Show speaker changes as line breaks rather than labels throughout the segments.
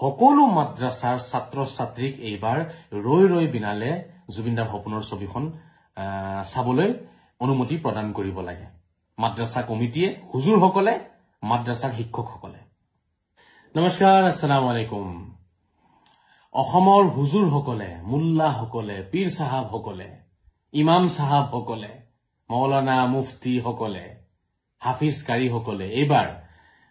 সকলো মাদ্ৰাছাৰ ছাত্ৰ ছাত্ৰীক এইবাৰ ৰৈ ৰৈ বিনালে জুবিনদাৰ সপোনৰ ছবিখন চাবলৈ অনুমতি প্ৰদান কৰিব লাগে মাদ্ৰাছা কমিটিয়ে হুজুৰসকলে মাদ্ৰাছাৰ শিক্ষকসকলে নমস্কাৰ আসসালামু আলাইকুম অসমৰ হুজুৰসকলে মুল্লাসকলে পীৰ সাহাবসকলে ইমাম সাহাবসকলে মৌলানা মুফতি সকলে হাফিজ কাৰীসকলে এইবাৰ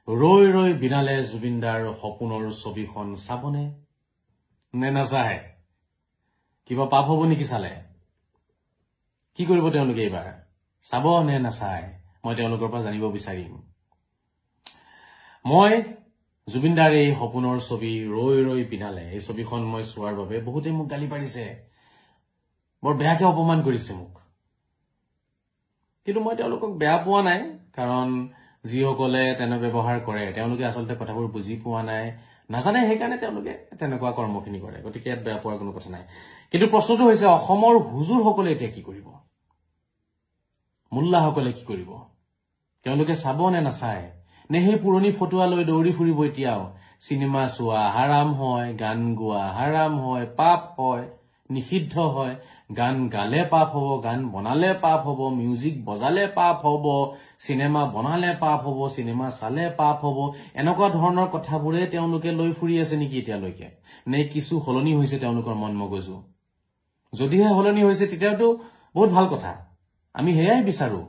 ৰৈ ৰৈ বিনালে জুবিনদাৰ সপোনৰ ছবিখন চাবনে নে নাচায় কিবা পাপ হ'ব নেকি চালে কি কৰিব তেওঁলোকে এইবাৰ চাব নে নাচায় মই তেওঁলোকৰ পৰা জানিব বিচাৰিম মই জুবিনদাৰ এই সপোনৰ ছবি ৰৈ ৰৈ বিনালে এই ছবিখন মই চোৱাৰ বাবে বহুতে মোক গালি পাৰিছে বৰ বেয়াকে অপমান কৰিছে মোক কিন্তু মই তেওঁলোকক বেয়া পোৱা নাই কাৰণ যিসকলে তেনে ব্যৱহাৰ কৰে তেওঁলোকে আচলতে কথাবোৰ বুজি পোৱা নাই নাজানে সেইকাৰণে তেওঁলোকে তেনেকুৱা কৰ্মখিনি কৰে গতিকে ইয়াত বেয়া পোৱাৰ কোনো কথা নাই কিন্তু প্ৰশ্নটো হৈছে অসমৰ হুজুৰসকলে এতিয়া কি কৰিব মুল্লাসকলে কি কৰিব তেওঁলোকে চাব নে নাচায় নে সেই পুৰণি ফটোৱা লৈ দৌৰি ফুৰিব এতিয়াও সিনেমা চোৱা হাৰাম হয় গান গোৱা হাৰাম হয় পাপ হয় নিষিদ্ধ হয় গান গালে পাপ হ'ব গান বনালে পাপ হ'ব মিউজিক বজালে পাপ হ'ব সিনেমা বনালে পাপ হ'ব সিনেমা চালে পাপ হ'ব এনেকুৱা ধৰণৰ কথাবোৰে তেওঁলোকে লৈ ফুৰি আছে নেকি এতিয়ালৈকে নে কিছু হলনি হৈছে তেওঁলোকৰ মন মগজু যদিহে হলনি হৈছে তেতিয়াতো বহুত ভাল কথা আমি হেয়াই বিচাৰো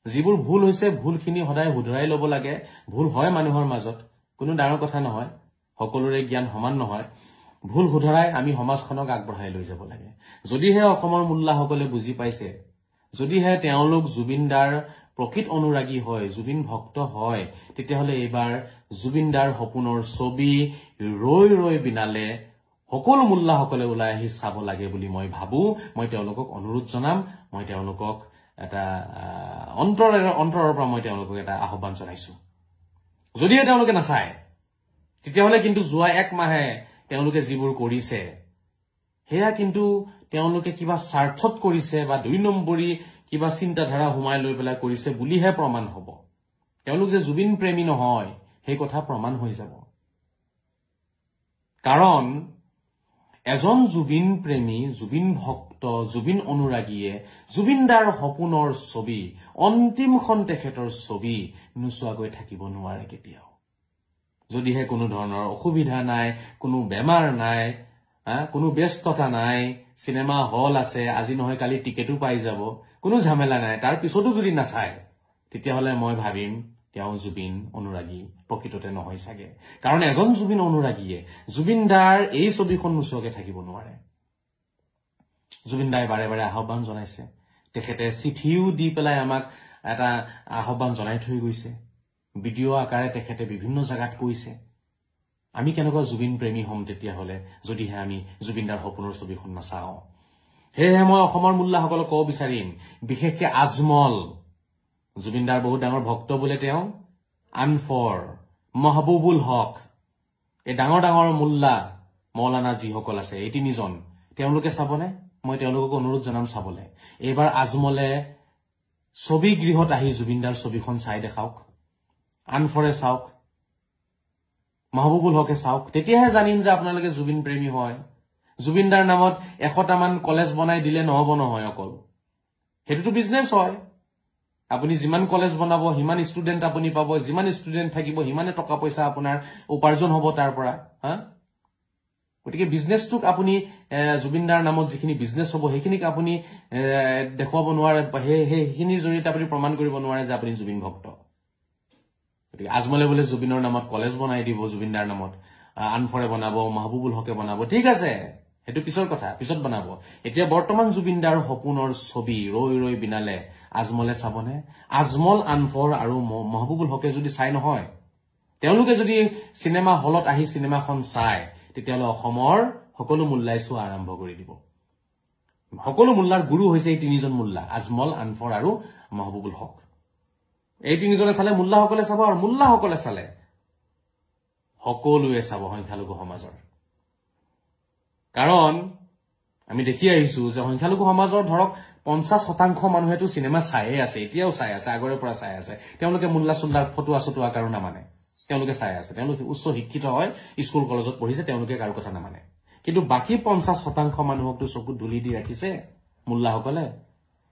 যিবোৰ ভুল হৈছে ভুলখিনি সদায় শুধৰাই ল'ব লাগে ভুল হয় মানুহৰ মাজত কোনো ডাঙৰ কথা নহয় সকলোৰে জ্ঞান সমান নহয় ভুল শুধৰাই আমি সমাজখনক আগবঢ়াই লৈ যাব লাগে যদিহে অসমৰ মুল্লাসকলে বুজি পাইছে যদিহে তেওঁলোক জুবিনদাৰ প্ৰকৃত অনুৰাগী হয় জুবিন ভক্ত হয় তেতিয়াহলে এইবাৰ জুবিনদাৰ সপোনৰ ছবি ৰৈ ৰৈ বিনালে সকলো মুল্লাসকলে ওলাই আহি চাব লাগে বুলি মই ভাবো মই তেওঁলোকক অনুৰোধ জনাম মই তেওঁলোকক এটা অন্তৰৰ পৰা মই তেওঁলোকক এটা আহ্বান জনাইছো যদিহে তেওঁলোকে নাচায় তেতিয়াহলে কিন্তু যোৱা এক মাহে তেওঁলোকে যিবোৰ কৰিছে হেয়া কিন্তু তেওঁলোকে কিবা স্বাৰ্থত কৰিছে বা দুই নম্বৰী কিবা চিন্তাধাৰা হুমাই লৈ পেলাই কৰিছে বুলিহে প্ৰমাণ হ'ব তেওঁলোক যে জুবিন প্ৰেমী নহয় সেই কথা প্ৰমাণ হৈ যাব কাৰণ এজন জুবিন প্ৰেমী জুবিন ভক্ত জুবিন অনুৰাগীয়ে জুবিনদাৰ সপোনৰ ছবি অন্তিমখন তেখেতৰ ছবি নোচোৱাকৈ থাকিব নোৱাৰে কেতিয়াও যদিহে কোনো ধৰণৰ অসুবিধা নাই কোনো বেমাৰ নাই কোনো ব্যস্ততা নাই সিনেমা হল আছে আজি নহয় কালি টিকেটো পাই যাব কোনো ঝামেলা নাই তাৰ পিছতো যদি নাচায় তেতিয়াহলে মই ভাবিম তেওঁ জুবিন অনুৰাগী প্ৰকৃততে নহয় চাগে কাৰণ এজন জুবিন অনুৰাগীয়ে জুবিনদাৰ এই ছবিখন নোচোৱাকৈ থাকিব নোৱাৰে জুবিনদাই বাৰে বাৰে আহ্বান জনাইছে তেখেতে চিঠিও দি পেলাই আমাক এটা আহ্বান জনাই থৈ গৈছে ভিডিঅ' আকাৰে তেখেতে বিভিন্ন জাগাত কৈছে আমি কেনেকুৱা জুবিন প্ৰেমী হ'ম তেতিয়াহলে যদিহে আমি জুবিনদাৰ সপোনৰ ছবিখন নাচাওঁ সেয়েহে মই অসমৰ মুল্লাসকলক ক'ব বিচাৰিম বিশেষকৈ আজমল জুবিনদাৰ বহুত ডাঙৰ ভক্ত বোলে তেওঁ আনফৰ মাহবুবুল হক এই ডাঙৰ ডাঙৰ মুল্লা মৌলানা যিসকল আছে এই তিনিজন তেওঁলোকে চাবনে মই তেওঁলোকক অনুৰোধ জনাম চাবলৈ এইবাৰ আজমলে ছবি গৃহত আহি জুবিনদাৰ ছবিখন চাই দেখাওক আনফৰে চাওক মাহবুবুল হকে চাওক তেতিয়াহে জানিম যে আপোনালোকে জুবিন প্ৰেমী হয় জুবিনদাৰ নামত 100টামান কলেজ বনাই দিলে নহব নহয় অকল হেতুটো বিজনেস হয় আপুনি যিমান কলেজ বনাব হিমান ষ্টুডেন্ট আপুনি পাব যিমান ষ্টুডেন্ট থাকিব হিমানে টকা পইচা আপোনাৰ উপাৰ্জন হ'ব তাৰ পৰা গতিকে বিজনেসটোক আপুনি জুবিনদাৰ নামত যিখিনি বিজনেস হ'ব সেইখিনিক আপুনি দেখুৱাব নোৱাৰে সেইখিনিৰ জৰিয়তে আপুনি প্ৰমাণ কৰিব নোৱাৰে যে আপুনি জুবিন ভক্ত গতিকে আজমলে বোলে জুবিনৰ নামত কলেজ বনাই দিব জুবিনদাৰ নামত আনফৰে বনাব মাহবুবুল হকে বনাব ঠিক আছে হেতু পিছৰ কথা পিছত বনাব এতিয়া বৰ্তমান জুবিনদাৰ সপোনৰ ছবি ৰৈ ৰৈ বিনালে আজমলে চাবনে আজমল আনফৰ আৰু মাহবুবুল হকে যদি চাই নহয় তেওঁলোকে যদি সিনেমা হলত আহি সিনেমাখন চাই তেতিয়াহলে অসমৰ সকলো মুল্লাই চোৱা আৰম্ভ কৰি দিব সকলো মুল্লাৰ গুৰু হৈছে এই তিনিজন মুল্লা আজমল আনফৰ আৰু মাহবুবুল হক এই তিনিজনে চালে মুল্লাসকলে চাব আৰু মুল্লাসকলে চালে সকলোৱে চাব সংখ্যালঘু সমাজৰ কাৰণ আমি দেখি আহিছো যে সংখ্যালঘু সমাজৰ ধৰক 50% মানুহেতো সিনেমা চাইয়ে আছে এতিয়াও চাই আছে আগৰে পৰা চাই আছে তেওঁলোকে মুল্লা সুল্লাৰ ফটো আসটো আকাৰো নামানে তেওঁলোকে চাই আছে, তেওঁলোকে উচ্চ শিক্ষিত হয়, স্কুল কলেজত পঢ়িছে, তেওঁলোকে কাৰো কথা নামানে। কিন্তু বাকী 50% মানুহকতো চকুত ধুলি দি ৰাখিছে মোল্লাসকলে।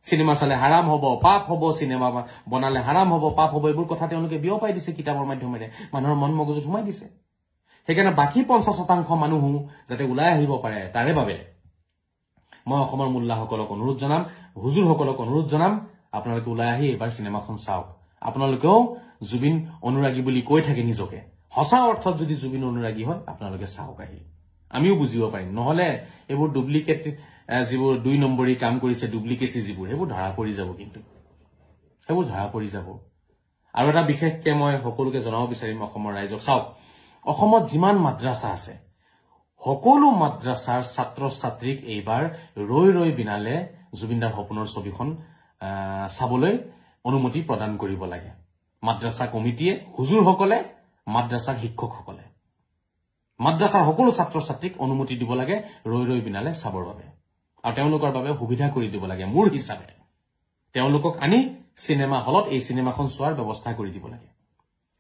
চিনেমা চালে হাৰাম হ'ব, পাপ হ'ব, চিনেমা বনালে হাৰাম হ'ব, পাপ হ'ব, এইবোৰ কথা তেওঁলোকে বিয়পাই দিছে কিতাপৰ মাধ্যমেৰে, মানুহৰ মন মগজুত সোমাই দিছে। সেইকাৰণে বাকী 50% মানুহো যাতে ওলাই আহিব পাৰে, তাৰে বাবে মই অসমৰ মোল্লাসকলক অনুৰোধ জনাম, হুজুৰসকলক অনুৰোধ জনাম, আপোনালোকে ওলাই আহি এইবাৰ চিনেমাখন চাওক। আপোনালোকেও জুবিন অনুৰাগী বুলি কৈ থাকে নিজকে, সঁচা অৰ্থত যদি জুবিন অনুৰাগী হয় আপোনালোকে চাওক আহি, আমিও বুজিব পাৰিম। নহলে এইবোৰ ডুপ্লিকেট যিবোৰ 2 নম্বৰী কাম কৰিছে, ডুপ্লিকেচি যিবোৰ, সেইবোৰ ধৰা পৰি যাব, কিন্তু সেইবোৰ ধৰা পৰি যাব। আৰু এটা বিশেষকে মই সকলোকে জনাব বিচাৰিম অসমৰ ৰাইজক, চাওক অসমত যিমান মাদ্ৰাছা আছে সকলো মাদ্ৰাছাৰ ছাত্ৰ ছাত্ৰীক এইবাৰ ৰৈ ৰৈ বিনালে জুবিনদাৰ সপোনৰ ছবিখন চাবলৈ অনুমতি প্ৰদান কৰিব লাগে। মাদ্ৰাছা কমিটিয়ে, হুজুৰসকলে, মাদ্ৰাছাৰ শিক্ষকসকলে, মাদ্ৰাছাৰ সকলো ছাত্ৰ ছাত্ৰীক অনুমতি দিব লাগে ৰৈ ৰৈ বিনালে চাবৰ বাবে, আৰু তেওঁলোকৰ বাবে সুবিধা কৰি দিব লাগে। মোৰ হিচাপে তেওঁলোকক আনি চিনেমা হলত এই চিনেমাখন চোৱাৰ ব্যৱস্থা কৰি দিব লাগে।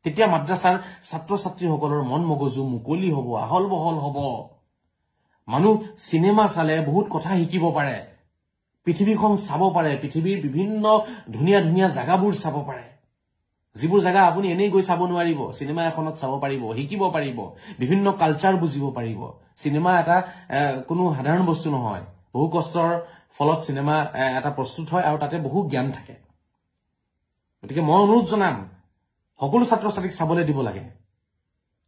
তেতিয়া মাদ্ৰাছাৰ ছাত্ৰ ছাত্ৰীসকলৰ মন মগজু মুকলি হ'ব, আহল বহল হ'ব। মানুহ চিনেমা চালে বহুত কথা শিকিব পাৰে, পৃথিৱীখন চাব পাৰে, পৃথিৱীৰ বিভিন্ন ধুনীয়া ধুনীয়া জাগাবোৰ চাব পাৰে, যিবোৰ জাগা আপুনি এনেই গৈ চাব নোৱাৰিব, চিনেমা এখনত চাব পাৰিব, শিকিব পাৰিব, বিভিন্ন কালচাৰ বুজিব পাৰিব। চিনেমা এটা কোনো সাধাৰণ বস্তু নহয়, বহু কষ্টৰ ফলত চিনেমা এটা প্ৰস্তুত হয় আৰু তাতে বহু জ্ঞান থাকে। গতিকে মই অনুৰোধ জনাম, সকলো ছাত্ৰ ছাত্ৰীক চাবলৈ দিব লাগে,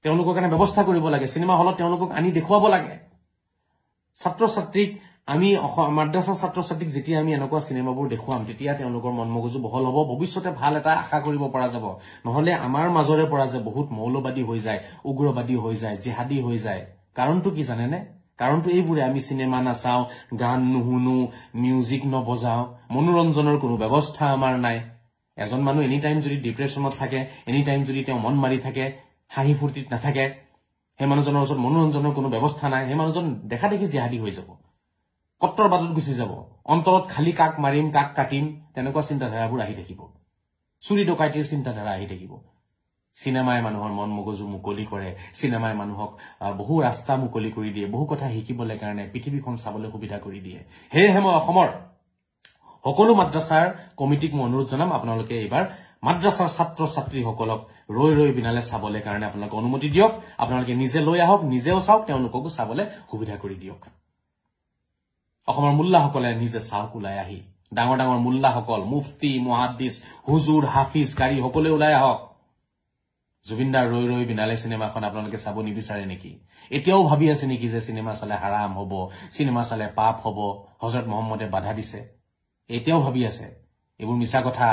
তেওঁলোকৰ কাৰণে ব্যৱস্থা কৰিব লাগে, চিনেমা হলত তেওঁলোকক আনি দেখুৱাব লাগে। ছাত্ৰ ছাত্ৰীক আমি মাদ্ৰাছাৰ ছাত্ৰ ছাত্ৰীক যেতিয়া আমি এনেকুৱা চিনেমাবোৰ দেখুৱাম, তেতিয়া তেওঁলোকৰ মন মগজু বহল হ'ব, ভৱিষ্যতে ভাল এটা আশা কৰিব পৰা যাব। নহলে আমাৰ মাজৰে পৰা যে বহুত মৌলবাদী হৈ যায়, উগ্ৰবাদী হৈ যায়, জিহাদী হৈ যায়, কাৰণটো কি জানেনে? কাৰণটো এইবোৰে, আমি চিনেমা নাচাওঁ, গান নুশুনো, মিউজিক নবজাওঁ, মনোৰঞ্জনৰ কোনো ব্যৱস্থা আমাৰ নাই। এজন মানুহ এনি টাইম যদি ডিপ্ৰেছনত থাকে, এনি টাইম যদি তেওঁ মন মাৰি থাকে, হাঁহি ফূৰ্তিত নাথাকে, সেই মানুহজনৰ ওচৰত মনোৰঞ্জনৰ কোনো ব্যৱস্থা নাই, সেই মানুহজন দেখা দেখি জিহাদী হৈ যাব, কট্টৰবাদত গুচি যাব, অন্তৰত খালি কাক মাৰিম, কাক কাটিম, তেনেকুৱা চিন্তাধাৰাবোৰ আহি থাকিব, চুৰি ডকাইতিৰ চিন্তাধাৰা আহি থাকিব। চিনেমাই মানুহৰ মন মগজু মুকলি কৰে, চিনেমাই মানুহক বহু ৰাস্তা মুকলি কৰি দিয়ে, বহু কথা শিকিবলৈ কাৰণে, পৃথিৱীখন চাবলৈ সুবিধা কৰি দিয়ে। সেয়েহে মই অসমৰ সকলো মাদ্ৰাছাৰ কমিটিক মই অনুৰোধ জনাম, আপোনালোকে এইবাৰ মাদ্ৰাছাৰ ছাত্ৰ ছাত্ৰীসকলক ৰৈ ৰৈ বিনালে চাবলৈ কাৰণে আপোনালোকে অনুমতি দিয়ক। আপোনালোকে নিজে লৈ আহক, নিজেও চাওক, তেওঁলোককো চাবলৈ সুবিধা কৰি দিয়ক। অসমৰ মোল্লাসকলে নিজে চাওক ওলাই আহি, ডাঙৰ ডাঙৰ মোল্লাসকল, মুফতি, মুহাদ্দিছ, হুজুৰ, হাফিজ, কাৰী সকলোৱে ওলাই আহক। জুবিনদাৰ ৰৈ ৰৈ বিনালে চিনেমাখন আপোনালোকে চাব নিবিচাৰে নেকি? এতিয়াও ভাবি আছে নেকি যে চিনেমা চালে হাৰাম হ'ব, চিনেমা চালে পাপ হ'ব, হযৰত মহম্মদে বাধা দিছে? এতিয়াও ভাবি আছে? এইবোৰ মিছা কথা।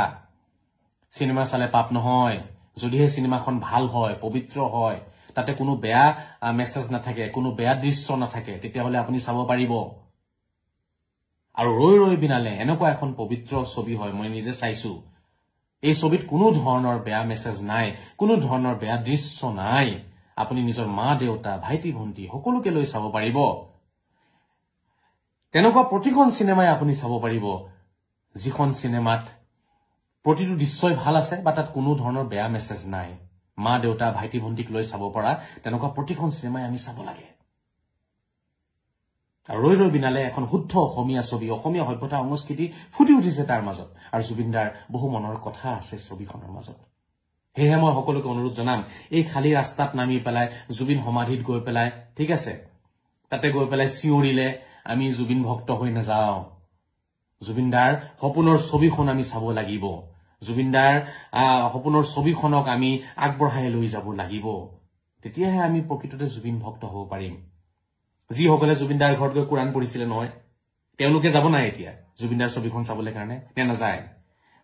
চিনেমা চালে পাপ নহয়, যদিহে চিনেমাখন ভাল হয়, পবিত্ৰ হয়, তাতে কোনো বেয়া মেছেজ নাথাকে, কোনো বেয়া দৃশ্য নাথাকে, তেতিয়াহ'লে আপুনি চাব পাৰিব। আৰু ৰৈ ৰৈ বিনালে এনেকুৱা এখন পবিত্ৰ ছবি হয়, মই নিজে চাইছো। এই ছবিত কোনো ধৰণৰ বেয়া মেছেজ নাই, কোনো ধৰণৰ বেয়া দৃশ্য নাই। আপুনি নিজৰ মা দেউতা, ভাইটি ভণ্টি সকলোকে লৈ চাব পাৰিব। তেনেকুৱা প্ৰতিখন চিনেমাই আপুনি চাব পাৰিব, যিখন চিনেমাত প্ৰতিটো দৃশ্যই ভাল আছে বা তাত কোনো ধৰণৰ বেয়া মেছেজ নাই। মা দেউতা, ভাইটি ভণ্টিক লৈ চাব পৰা তেনেকুৱা প্ৰতিখন চিনেমাই আমি চাব লাগে। আৰু ৰৈ ৰৈ বিনালে এখন শুদ্ধ অসমীয়া ছবি, অসমীয়া সভ্যতা সংস্কৃতি ফুটি উঠিছে তাৰ মাজত, আৰু জুবিনদাৰ বহু মনৰ কথা আছে ছবিখনৰ মাজত। সেয়েহে মই সকলোকে অনুৰোধ জনাম, এই খালী ৰাস্তাত নামি পেলাই, জুবিন সমাধিত গৈ পেলাই, ঠিক আছে, তাতে গৈ পেলাই চিঞৰিলে আমি জুবিন ভক্ত হৈ নাযাওঁ। জুবিনদাৰ সপোনৰ ছবিখন আমি চাব লাগিব, জুবিনদাৰ সপোনৰ ছবিখনক আমি আগবঢ়াই লৈ যাব লাগিব, তেতিয়াহে আমি প্ৰকৃততে জুবিন ভক্ত হ'ব পাৰিম। যিসকলে জুবিনদাৰ ঘৰত গৈ কোৰাণ পঢ়িছিলে নহয়, তেওঁলোকে যাব নাই এতিয়া জুবিনদাৰ ছবিখন চাবলৈ কাৰণে? নে নাযায়?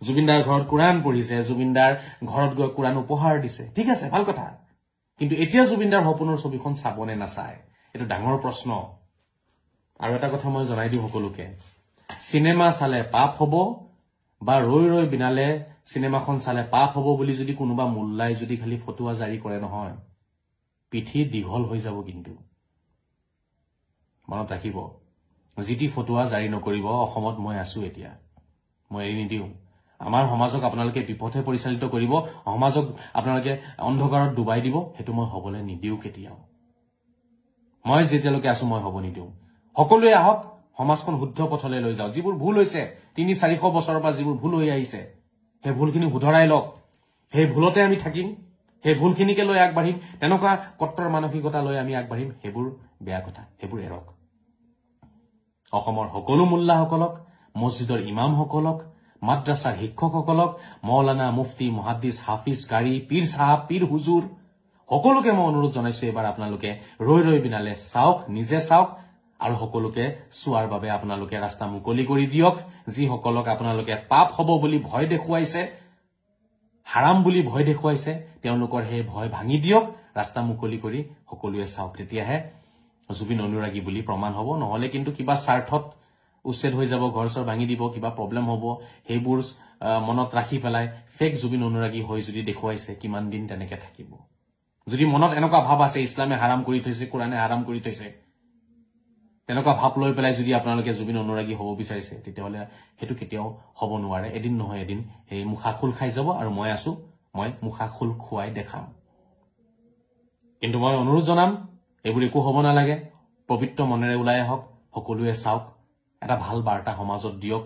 জুবিনদাৰ ঘৰত কোৰাণ পঢ়িছে, জুবিনদাৰ ঘৰত গৈ কোৰাণ উপহাৰ দিছে, ঠিক আছে, ভাল কথা। কিন্তু এতিয়া জুবিনদাৰ সপোনৰ ছবিখন চাব নে নাচায়, এইটো ডাঙৰ প্ৰশ্ন। আৰু এটা কথা মই জনাই দিওঁ সকলোকে, চিনেমা চালে পাপ হ'ব বা ৰৈ ৰৈ বিনালে চিনেমাখন চালে পাপ হ'ব বুলি যদি কোনোবা মোল্লাই যদি খালি ফটোৱা জাৰি কৰে নহয়, পিঠি দীঘল হৈ যাব। কিন্তু মনত ৰাখিব, যিটি ফটোৱা জাৰি নকৰিব। অসমত মই আছো এতিয়া, মই এৰি নিদিওঁ। আমাৰ সমাজক আপোনালোকে বিপথে পৰিচালিত কৰিব, সমাজক আপোনালোকে অন্ধকাৰত ডুবাই দিব, সেইটো মই হ'বলৈ নিদিও কেতিয়াও। মই যেতিয়ালৈকে আছো মই হ'ব নিদিও। সকলোৱে আহক, সমাজখন শুদ্ধ পথলৈ লৈ যাওঁ। যিবোৰ ভুল হৈছে 300-400 বছৰৰ পৰা যিবোৰ ভুল হৈ আহিছে, সেই ভুলখিনি শুধৰাই লওক। সেই ভুলতে আমি থাকিম, সেই ভুলখিনিকে লৈ আগবাঢ়িম। তেনেকুৱা কট্টৰ মানসিকতা লৈ আমি আগবাঢ়িম, সেইবোৰ বেয়া কথা, সেইবোৰ এৰক। অসমৰ সকলো মোল্লাসকলক, মছজিদৰ ইমামসকলক, মাদ্ৰাছাৰ শিক্ষকসকলক, মৌলানা, মুফতি, মুহাদ্দিছ, হাফিজ, কাৰী, পীৰ চাহাব, পীৰ হুজুৰ সকলোকে মই অনুৰোধ জনাইছো, এবাৰ আপোনালোকে ৰৈ বিনালে চাওক, নিজে চাওক, আৰু সকলোকে চোৱাৰ বাবে আপোনালোকে ৰাস্তা মুকলি কৰি দিয়ক। যিসকলক আপোনালোকে পাপ হ'ব বুলি ভয় দেখুৱাইছে, হাৰাম বুলি ভয় দেখুৱাইছে, তেওঁলোকৰ সেই ভয় ভাঙি দিয়ক, ৰাস্তা মুকলি কৰি সকলোৱে চাওক। তেতিয়াহে জুবিন অনুৰাগী বুলি প্ৰমাণ হ'ব। নহলে কিন্তু কিবা স্বাৰ্থত উচ্ছেদ হৈ যাব, ঘৰ চৰ ভাঙি দিব, কিবা প্ৰব্লেম হ'ব, সেইবোৰ মনত ৰাখি পেলাই ফেক জুবিন অনুৰাগী হৈ যদি দেখুৱাইছে, কিমান দিন তেনেকে থাকিব। যদি মনত এনেকুৱা ভাৱ আছে ইছলামে হাৰাম কৰি থৈছে, কোৰাণে হাৰাম কৰি থৈছে, তেনেকুৱা ভাৱ লৈ পেলাই যদি আপোনালোকে জুবিন অনুৰাগী হ'ব বিচাৰিছে, তেতিয়াহ'লে সেইটো কেতিয়াও হ'ব নোৱাৰে। এদিন নহয় এদিন এই মুখা খোল খাই যাব, আৰু মই আছো, মই মুখা খোল খুৱাই দেখাম। কিন্তু মই অনুৰোধ জনাম, এইবোৰ একো হ'ব নালাগে, পবিত্ৰ মনেৰে ওলাই আহক, সকলোৱে চাওক, এটা ভাল বাৰ্তা সমাজত দিয়ক।